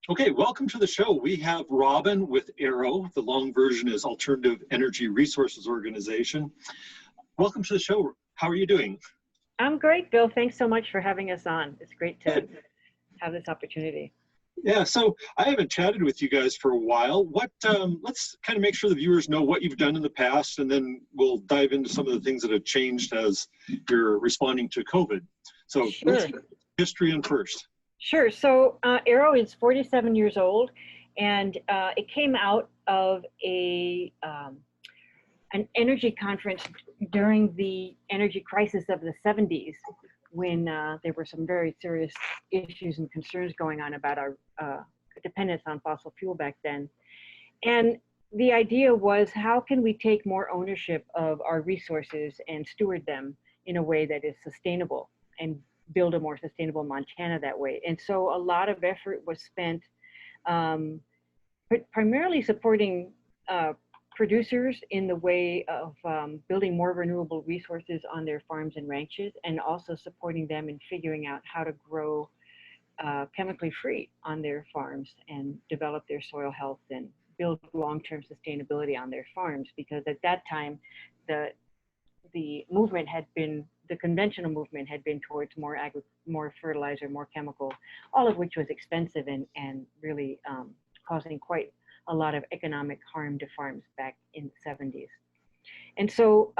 Okay, welcome to the show. We have Robin with AERO. The long version is Alternative Energy Resources Organization. Welcome to the show. How are you doing? I'm great, Bill. Thanks so much for having us on. It's great to Good. have this opportunity. Yeah, so I haven't chatted with you guys for a while. Let's kind of make sure the viewers know what you've done in the past, and then we'll dive into some of the things that have changed as you're responding to COVID. So let's Sure. history in first. Sure. So AERO is 47 years old, and it came out of an energy conference during the energy crisis of the 70s, when there were some very serious issues and concerns going on about our dependence on fossil fuel back then. And the idea was, how can we take more ownership of our resources and steward them in a way that is sustainable and build a more sustainable Montana that way? And so a lot of effort was spent primarily supporting producers in the way of building more renewable resources on their farms and ranches, and also supporting them in figuring out how to grow chemically free on their farms and develop their soil health and build long-term sustainability on their farms. Because at that time, the movement had been, the conventional movement had been towards more fertilizer, more chemical, all of which was expensive and really causing quite a lot of economic harm to farms back in the 70s. And so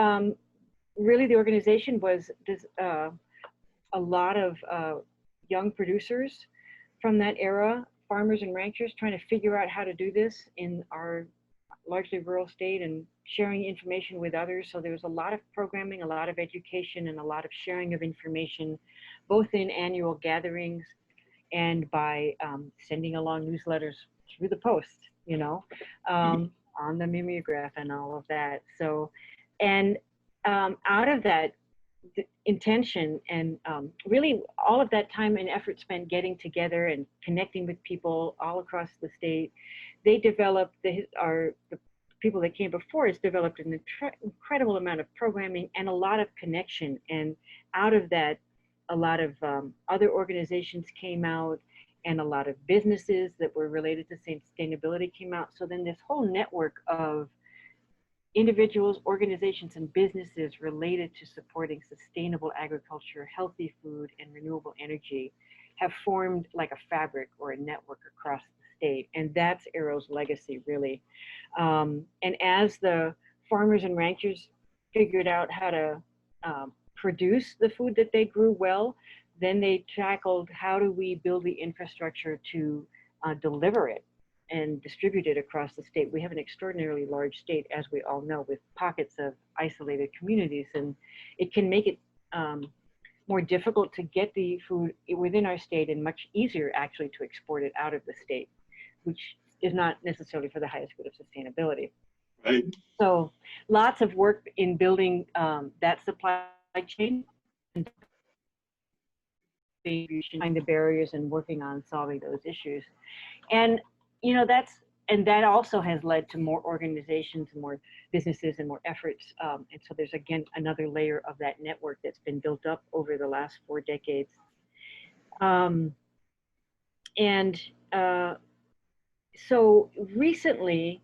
really the organization was a lot of young producers from that era, farmers and ranchers, trying to figure out how to do this in our largely rural state and sharing information with others. So there was a lot of programming, a lot of education, and a lot of sharing of information, both in annual gatherings and by sending along newsletters through the post, you know, on the mimeograph and all of that. So, and out of that intention and really all of that time and effort spent getting together and connecting with people all across the state, they developed, the people that came before us developed an incredible amount of programming and a lot of connection. And out of that, a lot of other organizations came out, and a lot of businesses that were related to sustainability came out. So then this whole network of individuals, organizations, and businesses related to supporting sustainable agriculture, healthy food, and renewable energy have formed like a fabric or a network across the state. And that's AERO's legacy, really. And as the farmers and ranchers figured out how to produce the food that they grew well, then they tackled, how do we build the infrastructure to deliver it and distribute it across the state. We have an extraordinarily large state, as we all know, with pockets of isolated communities, and it can make it more difficult to get the food within our state, and much easier actually to export it out of the state, which is not necessarily for the highest good of sustainability. Right. So lots of work in building that supply chain, and the barriers and working on solving those issues. And you know, that also has led to more organizations, more businesses, and more efforts. And so there's, again, another layer of that network that's been built up over the last 4 decades. So recently,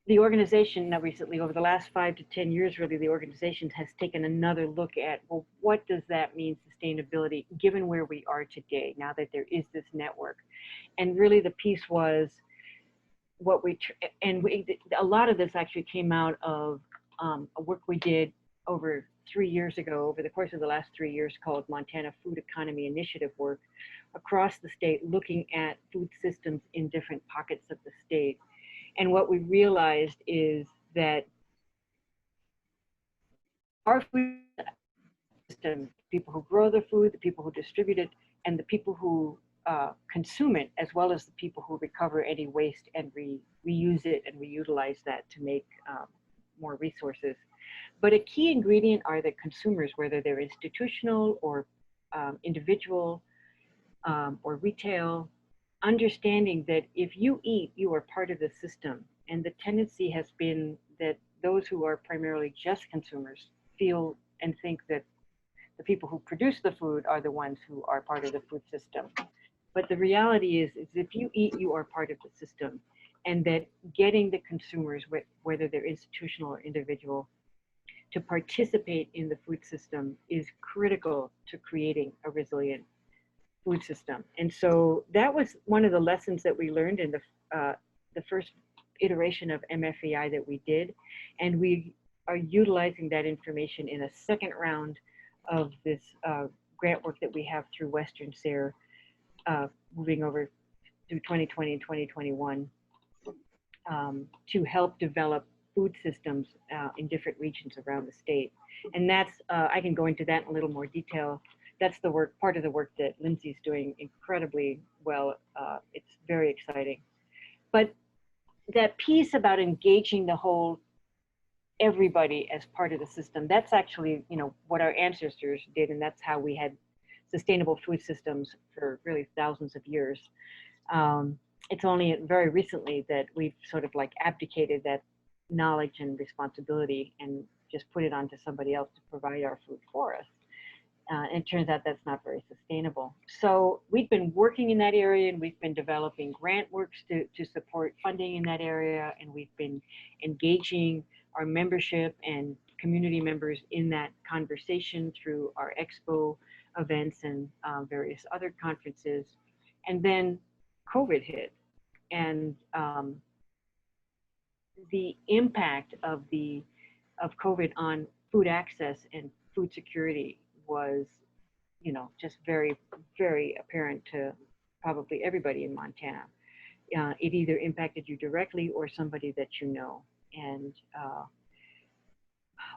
the organization, over the last 5 to 10 years, really, the organization has taken another look at, well, what does that mean, sustainability, given where we are today, now that there is this network? And really the piece was a lot of this actually came out of a work we did over 3 years ago, over the course of the last 3 years, called Montana Food Economy Initiative work across the state, looking at food systems in different pockets of the state. And what we realized is that our food system, people who grow the food, the people who distribute it, and the people who consume it, as well as the people who recover any waste and reuse it and reutilize that to make more resources. But a key ingredient are the consumers, whether they're institutional or individual or retail, understanding that if you eat, you are part of the system. And the tendency has been that those who are primarily just consumers feel and think that the people who produce the food are the ones who are part of the food system. But the reality is if you eat, you are part of the system, and that getting the consumers, whether they're institutional or individual, to participate in the food system is critical to creating a resilient food system. And so that was one of the lessons that we learned in the first iteration of MFEI that we did. And we are utilizing that information in a second round of this grant work that we have through Western SARE, moving over through 2020 and 2021, to help develop food systems in different regions around the state. And that's, I can go into that in a little more detail. That's the work, part of the work that Lindsay's doing incredibly well. It's very exciting. But that piece about engaging the whole, everybody as part of the system, that's actually, you know, what our ancestors did, and that's how we had sustainable food systems for really thousands of years. It's only very recently that we've sort of like abdicated that knowledge and responsibility and just put it onto somebody else to provide our food for us. And it turns out that's not very sustainable. So we've been working in that area, and we've been developing grant works to support funding in that area, and we've been engaging our membership and community members in that conversation through our expo events and various other conferences. And then COVID hit, and the impact of COVID on food access and food security was, you know, just very, very apparent to probably everybody in Montana. It either impacted you directly or somebody that you know. And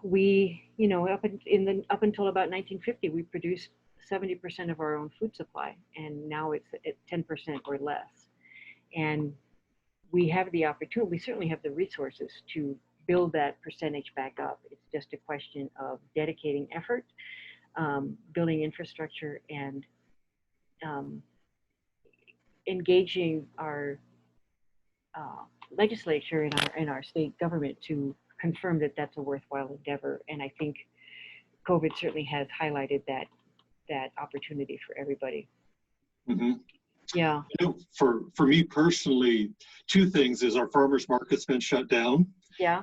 we, you know, up until about 1950, we produced 70% of our own food supply, and now it's at 10% or less. And we have the opportunity, we certainly have the resources to build that percentage back up. It's just a question of dedicating effort, building infrastructure, and engaging our legislature and our state government to confirm that that's a worthwhile endeavor. And I think COVID certainly has highlighted that opportunity for everybody. Mm-hmm. Yeah. You know, for me personally, two things is our farmers market's been shut down. Yeah.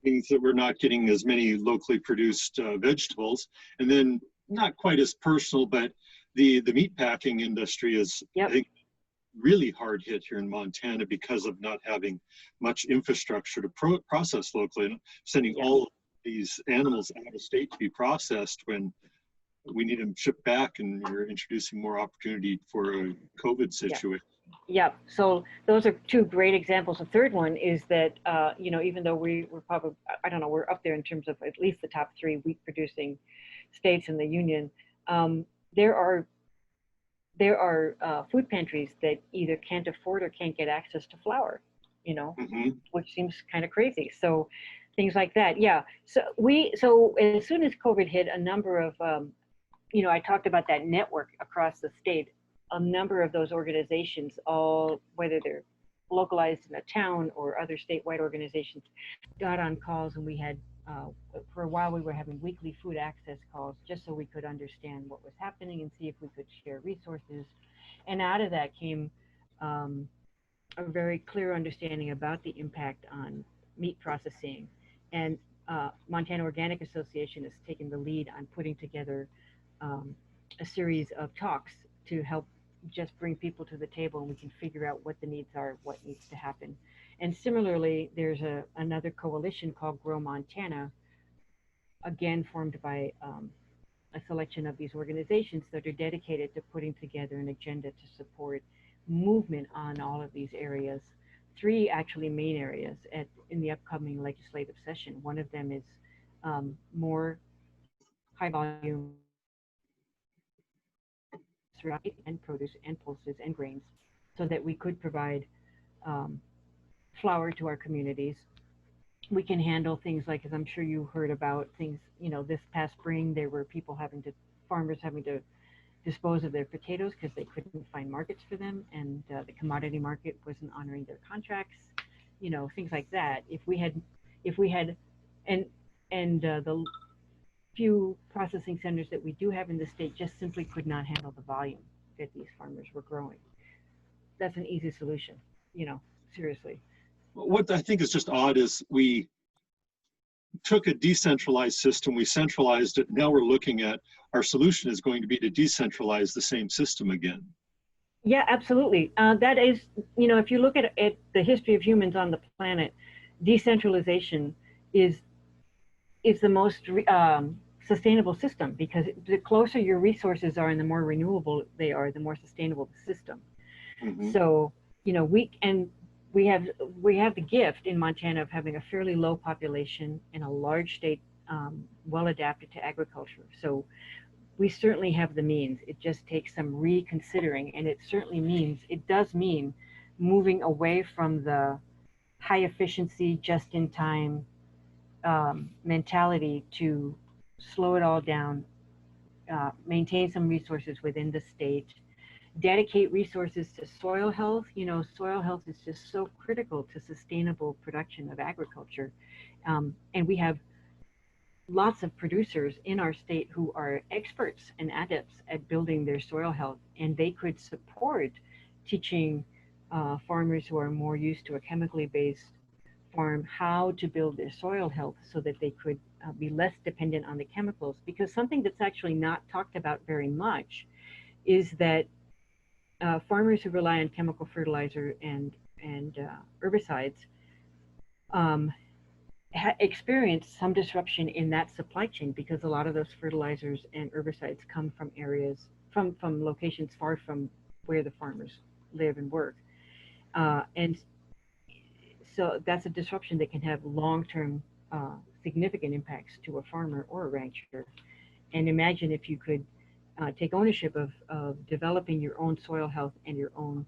Means that we're not getting as many locally produced vegetables. And then not quite as personal, but the meat packing industry is, yep, I think, really hard hit here in Montana because of not having much infrastructure to process locally, and sending yep, all of these animals out of state to be processed when we need them shipped back, and we're introducing more opportunity for a COVID situation. Yep. So those are two great examples. The third one is that, you know, even though we're probably, I don't know, we're up there in terms of at least the top 3 wheat producing states in the union, there are food pantries that either can't afford or can't get access to flour, you know, Mm-hmm. which seems kind of crazy. So things like that. Yeah. So as soon as COVID hit, a number of, you know, I talked about that network across the state. A number of those organizations, all, whether they're localized in a town or other statewide organizations, got on calls, and we had, for a while, we were having weekly food access calls just so we could understand what was happening and see if we could share resources. And out of that came a very clear understanding about the impact on meat processing. And Montana Organic Association has taken the lead on putting together a series of talks to help just bring people to the table, and we can figure out what the needs are, what needs to happen. And similarly, there's another coalition called Grow Montana, again formed by a selection of these organizations that are dedicated to putting together an agenda to support movement on all of these areas. 3 actually main areas in the upcoming legislative session. One of them is more high volume and produce and pulses and grains, so that we could provide flour to our communities. We can handle things like, as I'm sure you heard about things, you know, this past spring, there were farmers having to dispose of their potatoes because they couldn't find markets for them, and the commodity market wasn't honoring their contracts, you know, things like that. If we had, and the few processing centers that we do have in the state just simply could not handle the volume. that these farmers were growing. That's an easy solution, you know, seriously. What I think is just odd is we took a decentralized system, we centralized it. Now we're looking at our solution is going to be to decentralize the same system again. Yeah, absolutely. That is, you know, if you look at the history of humans on the planet, decentralization is is the most sustainable system, because the closer your resources are and the more renewable they are, the more sustainable the system. Mm-hmm. So, you know, we have we have the gift in Montana of having a fairly low population and a large state, well adapted to agriculture. So we certainly have the means. It just takes some reconsidering, and it does mean moving away from the high efficiency, just in time mentality to slow it all down, maintain some resources within the state, dedicate resources to soil health. You know, soil health is just so critical to sustainable production of agriculture. And we have lots of producers in our state who are experts and adepts at building their soil health, and they could support teaching farmers who are more used to a chemically based farm how to build their soil health so that they could be less dependent on the chemicals. Because something that's actually not talked about very much is that farmers who rely on chemical fertilizer and herbicides um, experience some disruption in that supply chain, because a lot of those fertilizers and herbicides come from areas from locations far from where the farmers live and work, and so that's a disruption that can have long-term significant impacts to a farmer or a rancher. And imagine if you could take ownership of developing your own soil health and your own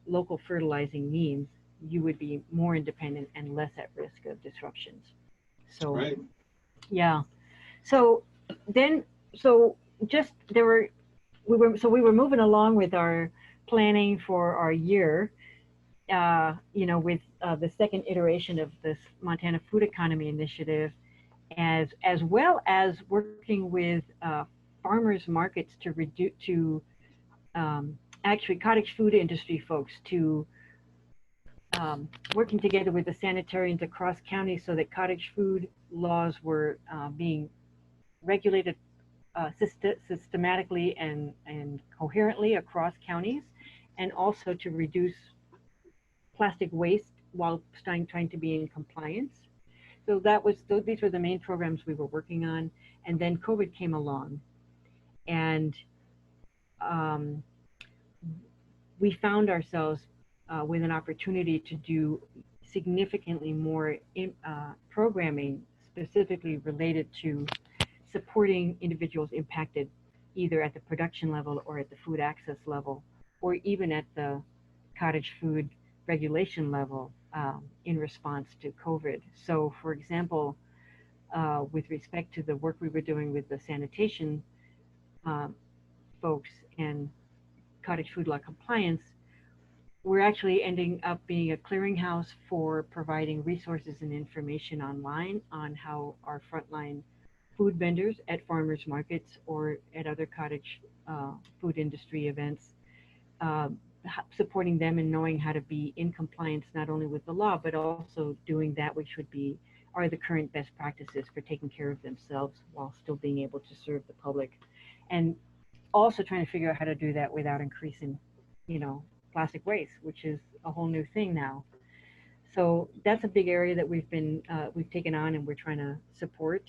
local fertilizing means, you would be more independent and less at risk of disruptions. So, Right. yeah. So then, so just there were, we were moving along with our planning for our year, you know, with the second iteration of this Montana Food Economy Initiative, as well as working with farmers markets to reduce to actually cottage food industry folks to working together with the sanitarians across counties so that cottage food laws were being regulated systematically and coherently across counties, and also to reduce plastic waste while trying to be in compliance. So these were the main programs we were working on, and then COVID came along, and um, we found ourselves with an opportunity to do significantly more programming specifically related to supporting individuals impacted either at the production level or at the food access level, or even at the cottage food regulation level in response to COVID. So, for example, with respect to the work we were doing with the sanitation um, folks and cottage food law compliance, we're actually ending up being a clearinghouse for providing resources and information online on how our frontline food vendors at farmers markets or at other cottage food industry events, uh, supporting them in knowing how to be in compliance not only with the law, but also doing that which would be are the current best practices for taking care of themselves while still being able to serve the public. And also trying to figure out how to do that without increasing, you know, plastic waste, which is a whole new thing now. So that's a big area that we've taken on and we're trying to support.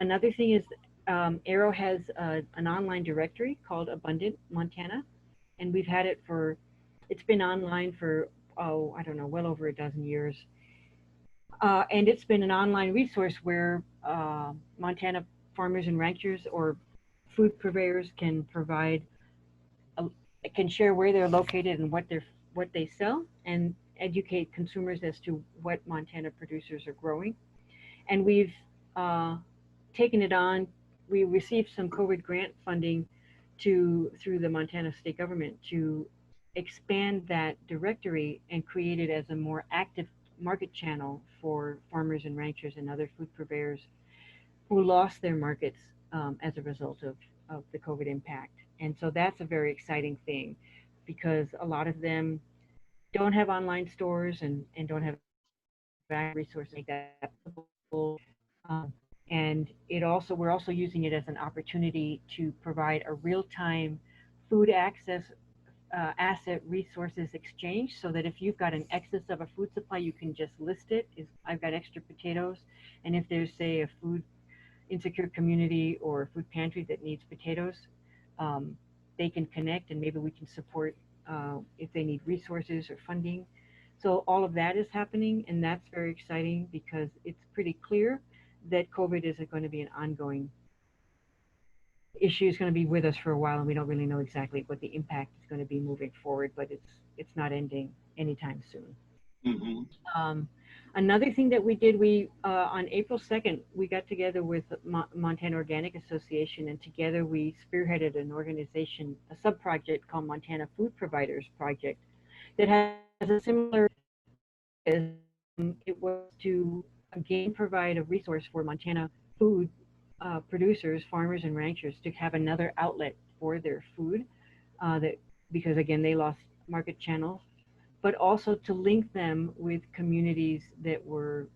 Another thing is AERO has an online directory called Abundant Montana, and we've had it for, it's been online for, oh, I don't know, well over a dozen years. And it's been an online resource where Montana farmers and ranchers or food purveyors can provide, a, can share where they're located and what they sell, and educate consumers as to what Montana producers are growing. And we've uh, taken it on. We received some COVID grant funding through the Montana state government to expand that directory and create it as a more active market channel for farmers and ranchers and other food purveyors who lost their markets as a result of the COVID impact. And so that's a very exciting thing because a lot of them don't have online stores and don't have access to resources to make that possible. Um, and we're also using it as an opportunity to provide a real-time food access asset resources exchange so that if you've got an excess of a food supply, you can just list it. Is I've got extra potatoes, and if there's say a food insecure community or a food pantry that needs potatoes, um, they can connect and maybe we can support if they need resources or funding. So all of that is happening, and that's very exciting because it's pretty clear that COVID is going to be an ongoing issue. Is going to be with us for a while, and we don't really know exactly what the impact is going to be moving forward. But it's not ending anytime soon. Hmm. Um, Another thing that we did, we on April 2nd, we got together with Montana Organic Association, and together we spearheaded an organization, a sub project called Montana Food Providers Project, that has a similar focus. It was to again provide a resource for Montana food producers, farmers, and ranchers to have another outlet for their food. That because again they lost market channels, but also to link them with communities that were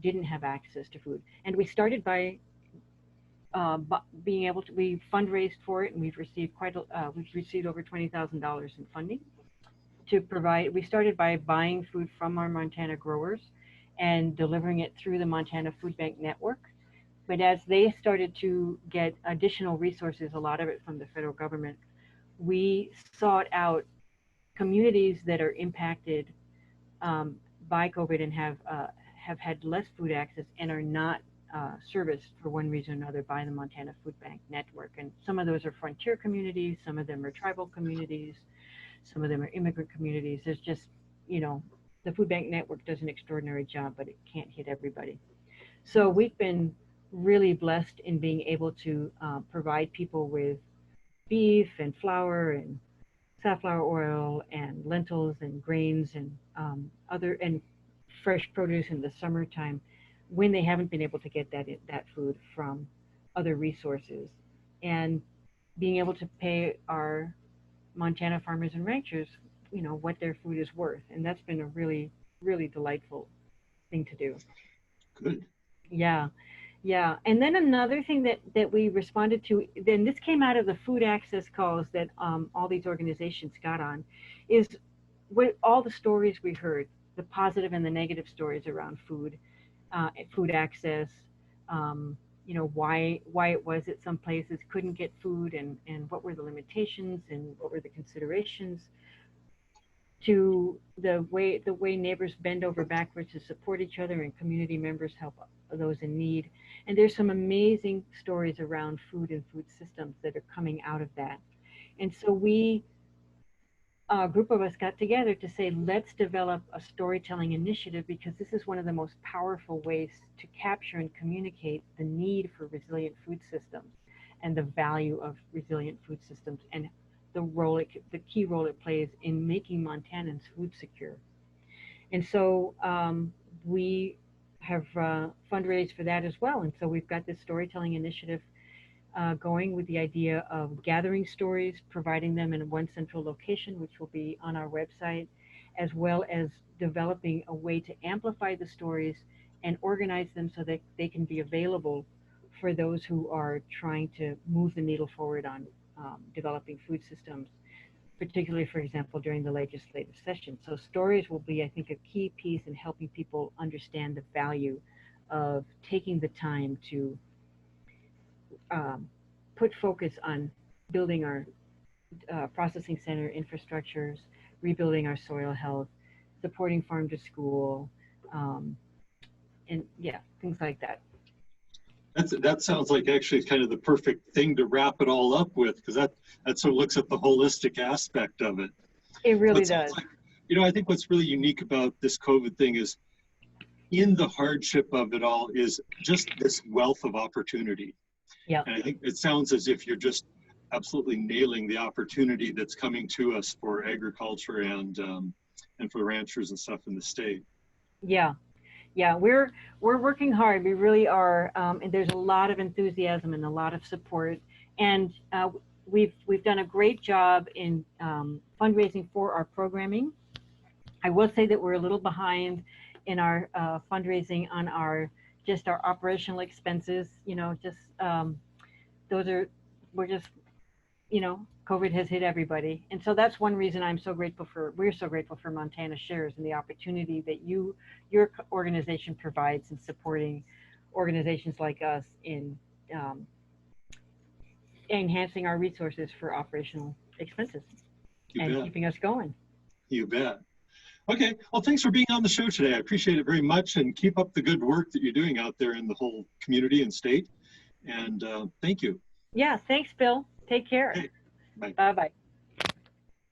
didn't have access to food. And we started by being able to we fundraised for it, and we've received over $20,000 in funding to provide. We started by buying food from our Montana growers and delivering it through the Montana Food Bank Network. But as they started to get additional resources, a lot of it from the federal government, we sought out communities that are impacted um, by COVID and have had less food access and are not serviced for one reason or another by the Montana Food Bank Network. And some of those are frontier communities, some of them are tribal communities, some of them are immigrant communities. There's just, you know, the Food Bank Network does an extraordinary job, but it can't hit everybody. So we've been really blessed in being able to provide people with beef and flour and safflower oil and lentils and grains and other and fresh produce in the summertime when they haven't been able to get that food from other resources, and being able to pay our Montana farmers and ranchers, you know, what their food is worth, and that's been a really delightful thing to do. Good. Yeah. Yeah, and then another thing that we responded to, then this came out of the food access calls that all these organizations got on, is what all the stories we heard, the positive and the negative stories around food, food access, you know, why it was that some places couldn't get food and what were the limitations and what were the considerations, to the way neighbors bend over backwards to support each other and community members help those in need. And there's some amazing stories around food and food systems that are coming out of that. And so a group of us got together to say, let's develop a storytelling initiative because this is one of the most powerful ways to capture and communicate the need for resilient food systems and the value of resilient food systems and the key role it plays in making Montanans food secure. And so we have fundraised for that as well. And so we've got this storytelling initiative going with the idea of gathering stories, providing them in one central location, which will be on our website, as well as developing a way to amplify the stories and organize them so that they can be available for those who are trying to move the needle forward on developing food systems, particularly, for example, during the legislative session. So stories will be, I think, a key piece in helping people understand the value of taking the time to um, put focus on building our processing center infrastructures, rebuilding our soil health, supporting farm to school, um, and yeah, things like that. That sounds like actually kind of the perfect thing to wrap it all up with, because that sort of looks at the holistic aspect of it. It So really it sounds does. like, I think what's really unique about this COVID thing is in the hardship of it all is just this wealth of opportunity. Yep. And I think it sounds as if you're just absolutely nailing the opportunity that's coming to us for agriculture and for ranchers and stuff in the state. Yeah. Yeah, we're working hard. We really are, and there's a lot of enthusiasm and a lot of support. And we've done a great job in fundraising for our programming. I will say that we're a little behind in our fundraising on our just our operational expenses. You know, just those are we're just COVID has hit everybody, and so that's one reason we're so grateful for Montana Shares and the opportunity that your organization provides in supporting organizations like us in um, enhancing our resources for operational expenses You and bet. keeping us going. You bet. Okay. Well, thanks for being on the show today. I appreciate it very much, and keep up the good work that you're doing out there in the whole community and state. And thank you. Yeah, thanks, Bill. Take care. Okay. Bye. Bye bye.